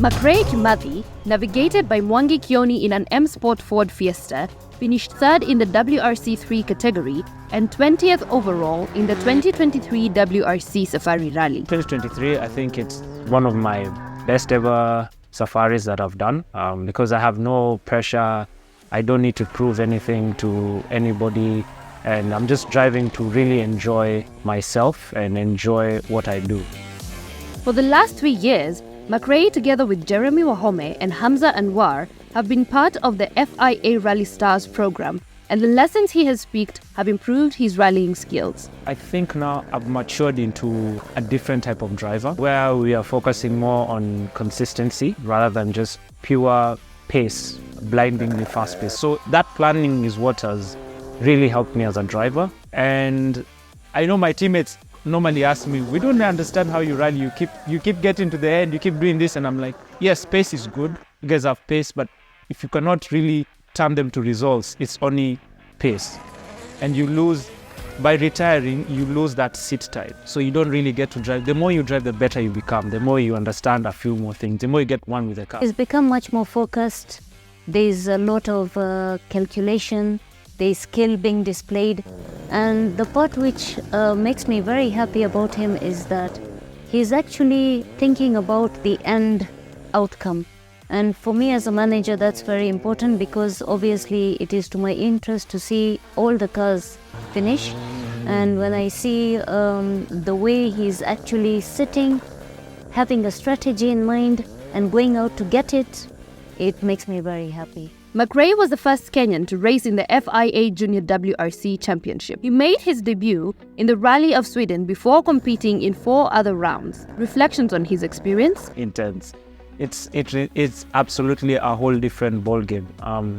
McRae Kimathi, navigated by Mwangi Kioni in an M Sport Ford Fiesta, finished third in the WRC3 category and 20th overall in the 2023 WRC Safari Rally. 2023, I think it's one of my best ever safaris that I've done because I have no pressure. I don't need to prove anything to anybody, and I'm just driving to really enjoy myself and enjoy what I do. For the last 3 years, McRae, together with Jeremy Wahome and Hamza Anwar, have been part of the FIA Rally Stars program, and the lessons he has picked have improved his rallying skills. I think now I've matured into a different type of driver where we are focusing more on consistency rather than just pure pace, blindingly fast pace. So that planning is what has really helped me as a driver. And I know my teammates normally ask me, we don't understand how you rally, you keep getting to the end, you keep doing this, and I'm like, yes, pace is good, you guys have pace, but if you cannot really turn them to results, it's only pace. And you lose, by retiring, you lose that sit time. So you don't really get to drive. The more you drive, the better you become. The more you understand a few more things, the more you get one with the car. It's become much more focused. There's a lot of calculation. There's skill being displayed. And the part which makes me very happy about him is that he's actually thinking about the end outcome. And for me as a manager, that's very important because obviously it is to my interest to see all the cars finish. And when I see the way he's actually sitting, having a strategy in mind and going out to get it, it makes me very happy. McRae was the first Kenyan to race in the FIA Junior WRC Championship. He made his debut in the Rally of Sweden before competing in 4 other rounds. Reflections on his experience? Intense. It's absolutely a whole different ballgame.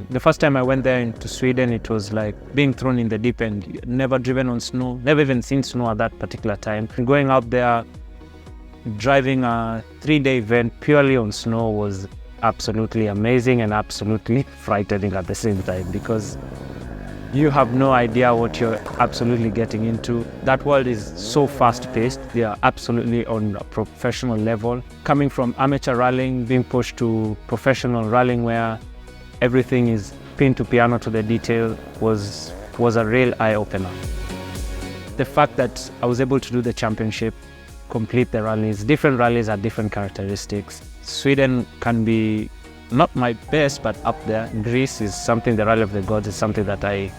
The first time I went there into Sweden, it was like being thrown in the deep end. Never driven on snow, never even seen snow at that particular time. Going out there, driving a 3-day event purely on snow was absolutely amazing and absolutely frightening at the same time because you have no idea what you're absolutely getting into. That world is so fast-paced. They are absolutely on a professional level. Coming from amateur rallying, being pushed to professional rallying where everything is pin to piano to the detail was a real eye-opener. The fact that I was able to do the championship, complete the rallies, different rallies have different characteristics. Sweden can be not my best, but up there. Greece is something, the Rally of the Gods is something that I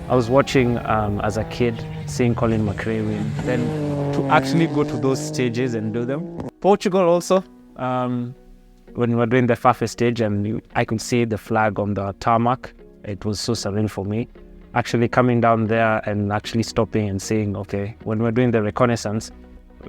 was watching as a kid, seeing Colin McRae win. Then to actually go to those stages and do them. Portugal also, when we were doing the Fafe stage and I could see the flag on the tarmac, it was so surreal for me. Actually coming down there and actually stopping and saying, okay, when we're doing the reconnaissance,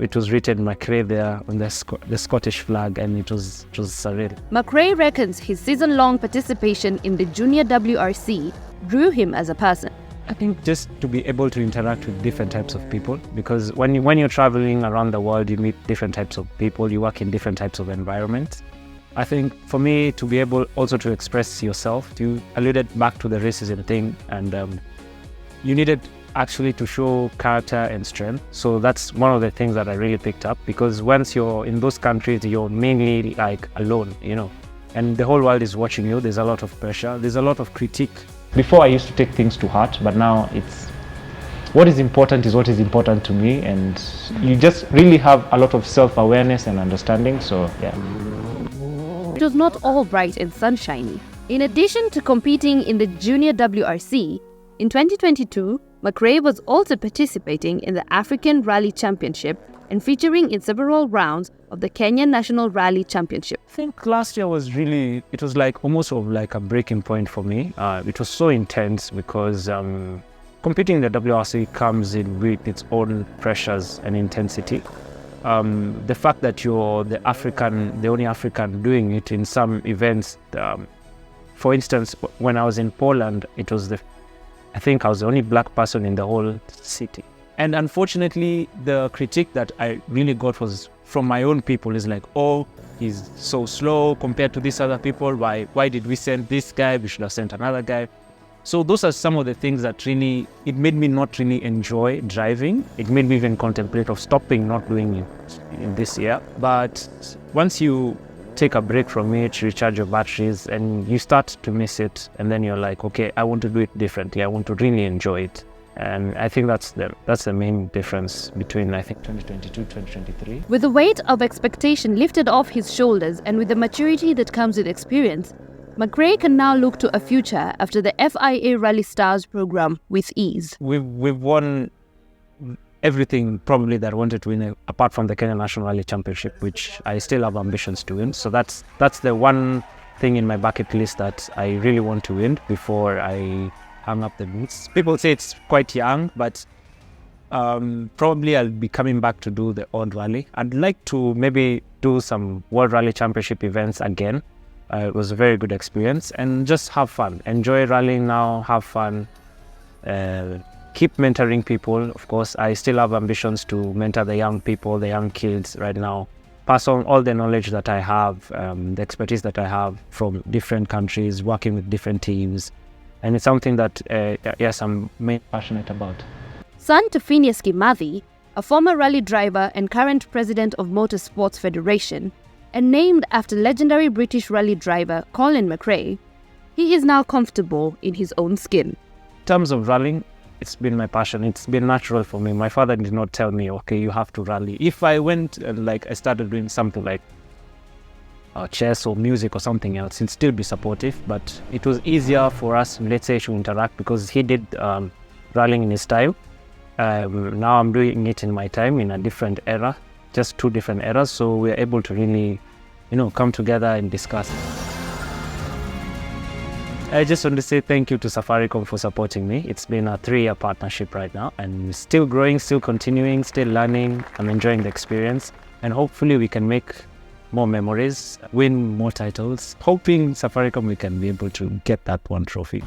it was written McRae there on the Scottish flag, and it was surreal. McRae reckons his season-long participation in the Junior WRC grew him as a person. I think just to be able to interact with different types of people, because when you're traveling around the world, you meet different types of people, you work in different types of environments. I think for me to be able also to express yourself, you alluded back to the racism thing, and you needed actually to show character and strength. So that's one of the things that I really picked up, because once you're in those countries, you're mainly like alone, and the whole world is watching you. There's a lot of pressure, there's a lot of critique. Before I used to take things to heart, but now it's what is important to me, and you just really have a lot of self-awareness and understanding. So yeah. It was not all bright and sunshiny. In addition to competing in the Junior WRC, in 2022, McRae was also participating in the African Rally Championship and featuring in several rounds of the Kenyan National Rally Championship. I think last year was really, it was like almost like a breaking point for me. It was so intense because competing in the WRC comes in with its own pressures and intensity. The fact that you're the only African doing it in some events. For instance, when I was in Poland, I think I was the only black person in the whole city. And unfortunately, the critique that I really got was from my own people. Is like, oh, he's so slow compared to these other people. Why did we send this guy? We should have sent another guy. So those are some of the things that really, it made me not really enjoy driving. It made me even contemplate of stopping not doing it in this year. But once you take a break from it, recharge your batteries, and you start to miss it. And then you're like, okay, I want to do it differently. I want to really enjoy it. And I think that's the main difference between, I think, 2022, 2023. With the weight of expectation lifted off his shoulders and with the maturity that comes with experience, McRae can now look to a future after the FIA Rally Stars program with ease. We've won everything probably that I wanted to win, apart from the Kenya National Rally Championship, which I still have ambitions to win. So that's the one thing in my bucket list that I really want to win before I hang up the boots. People say it's quite young, but probably I'll be coming back to do the odd rally. I'd like to maybe do some World Rally Championship events again. It was a very good experience, and just have fun. Enjoy rallying now, have fun. Keep mentoring people. Of course, I still have ambitions to mentor the young people, the young kids right now. Pass on all the knowledge that I have, the expertise that I have from different countries, working with different teams. And it's something that, yes, I'm mainly passionate about. Son to Phineas Kimathi, a former rally driver and current president of Motorsports Federation, and named after legendary British rally driver Colin McRae, he is now comfortable in his own skin. In terms of rallying, it's been my passion. It's been natural for me. My father did not tell me, okay, you have to rally. If I went and I started doing something like chess or music or something else, he'd still be supportive. But it was easier for us, let's say, to interact because he did rallying in his time. Now I'm doing it in my time in a different era, just two different eras. So we're able to really, come together and discuss. I just want to say thank you to Safaricom for supporting me. It's been a 3-year partnership right now, and still growing, still continuing, still learning. I'm enjoying the experience, and hopefully we can make more memories, win more titles. Hoping Safaricom we can be able to get that one trophy.